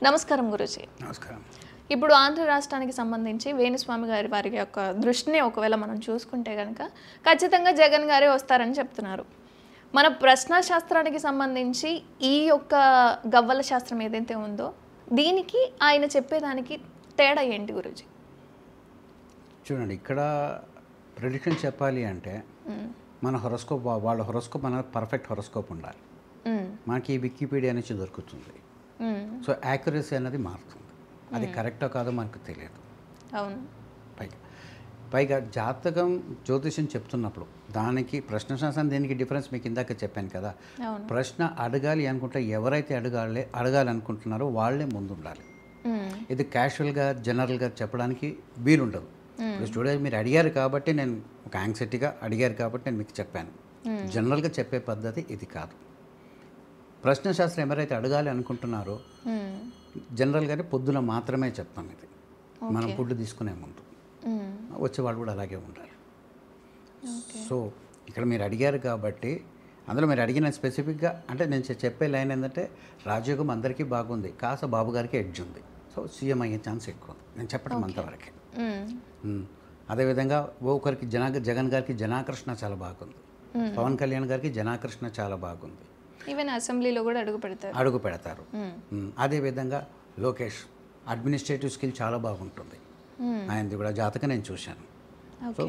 నమస్కారం గురూజీ. నమస్కారం. ఇప్పుడు ఆంధ్ర రాష్ట్రానికి సంబంధించి వేణుస్వామి గారి వారి యొక్క దృష్టిని ఒకవేళ మనం చూసుకుంటే కనుక ఖచ్చితంగా జగన్ గారే వస్తారని చెప్తున్నారు. మన ప్రశ్న శాస్త్రానికి సంబంధించి ఈ యొక్క గవ్వల శాస్త్రం ఏదైతే ఉందో దీనికి ఆయన చెప్పేదానికి తేడా ఏంటి గురూజీ? చూడండి, ఇక్కడ ప్రిడిక్షన్ చెప్పాలి అంటే మన హొరోస్కోప్, వాళ్ళ హొరోస్కోప్ మన పర్ఫెక్ట్ హొరోస్కోప్ ఉండాలి. మనకి ఈ వికీపీడియా నుంచి దొరుకుతుంది. సో యాక్యురసీ అనేది మారుతుంది. అది కరెక్టో కాదో మనకు తెలియదు. అవును. పైగా జాతకం జ్యోతిషం చెప్తున్నప్పుడు దానికి ప్రశ్నశాస్త్రం దీనికి డిఫరెన్స్ మీకు ఇందాక చెప్పాను కదా. ప్రశ్న అడగాలి అనుకుంటే ఎవరైతే అడగాలనుకుంటున్నారో వాళ్ళే ముందు ఉండాలి. ఇది క్యాషువల్గా జనరల్గా చెప్పడానికి వీలుండదు. ఇప్పుడు స్టూడెంట్ మీరు అడిగారు కాబట్టి నేను ఒక యాంగ్జైటీగా అడిగారు కాబట్టి నేను మీకు చెప్పాను. జనరల్గా చెప్పే పద్ధతి ఇది కాదు. ప్రశ్నశాస్త్రం ఎవరైతే అడగాలి అనుకుంటున్నారో జనరల్గానే పొద్దున మాత్రమే చెప్తాం. ఇది మనం ఫుడ్ తీసుకునే ముందు వచ్చేవాళ్ళు కూడా అలాగే ఉండాలి. సో ఇక్కడ మీరు అడిగారు కాబట్టి అందులో మీరు అడిగిన స్పెసిఫిక్గా అంటే నేను చెప్పే లైన్ ఏంటంటే రాజయోగం అందరికీ బాగుంది, కాస్త బాబు గారికి ఎడ్జ్ ఉంది. సో సీఎం అయ్యే ఛాన్స్ ఎక్కువ ఉంది. నేను చెప్పడం అంతవరకే. అదేవిధంగా ఒకరికి జగన్ గారికి జనాకర్షణ చాలా బాగుంది, పవన్ కళ్యాణ్ గారికి జనాకర్షణ చాలా బాగుంది. ఈవెన్ అసెంబ్లీలో కూడా అడుగు పెడతారు. అదేవిధంగా లోకేష్ అడ్మినిస్ట్రేటివ్ స్కిల్ చాలా బాగుంటుంది. ఆయనది కూడా జాతకం నేను చూశాను. సో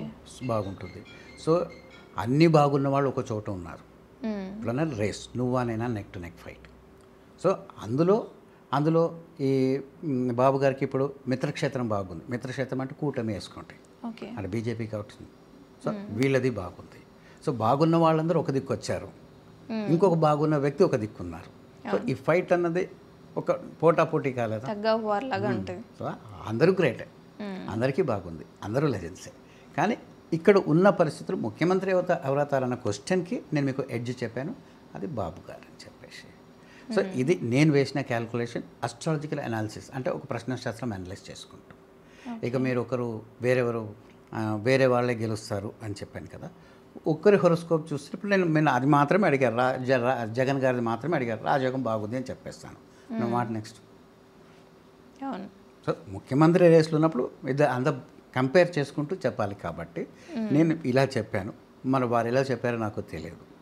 బాగుంటుంది. సో అన్నీ బాగున్న వాళ్ళు ఒక చోట ఉన్నారు. ఇప్పుడన్నా రేస్ నువ్వా నేనా neck to neck fight. So అందులో ఈ బాబు గారికి ఇప్పుడు మిత్రక్షేత్రం బాగుంది. మిత్రక్షేత్రం అంటే కూటమి వేసుకోండి, అంటే బీజేపీకి అవుతుంది. సో వీళ్ళది బాగుంది. సో బాగున్న వాళ్ళందరూ ఒక దిక్కు వచ్చారు, ఇంకొక బాగున్న వ్యక్తి ఒక దిక్కున్నారు. సో ఈ ఫైట్ అన్నది ఒక పోటాపోటీ కాలేదా? సో అందరూ గ్రేటే, అందరికీ బాగుంది, అందరూ లెజెన్సే. కానీ ఇక్కడ ఉన్న పరిస్థితులు ముఖ్యమంత్రి ఎవరవుతారన్న క్వశ్చన్కి నేను మీకు ఎడ్జ్ చెప్పాను, అది బాబు గారు అని చెప్పేసి. సో ఇది నేను వేసిన క్యాల్కులేషన్, అస్ట్రాలజికల్ అనాలిసిస్ అంటే ఒక ప్రశ్నశాస్త్రం అనలైజ్ చేసుకుంటాం. ఇక మీరు వేరే వాళ్ళే గెలుస్తారు అని చెప్పాను కదా. ఒక్కరి హొరోస్కోప్ చూస్తే ఇప్పుడు నేను అది మాత్రమే అడిగారు, జగన్ గారిది మాత్రమే అడిగారు, రాజయోగం బాగుంది అని చెప్పేస్తాను. What next? సో ముఖ్యమంత్రి రేసులు ఉన్నప్పుడు అంత కంపేర్ చేసుకుంటూ చెప్పాలి కాబట్టి నేను ఇలా చెప్పాను. మరి వారు ఎలా చెప్పారో నాకు తెలియదు.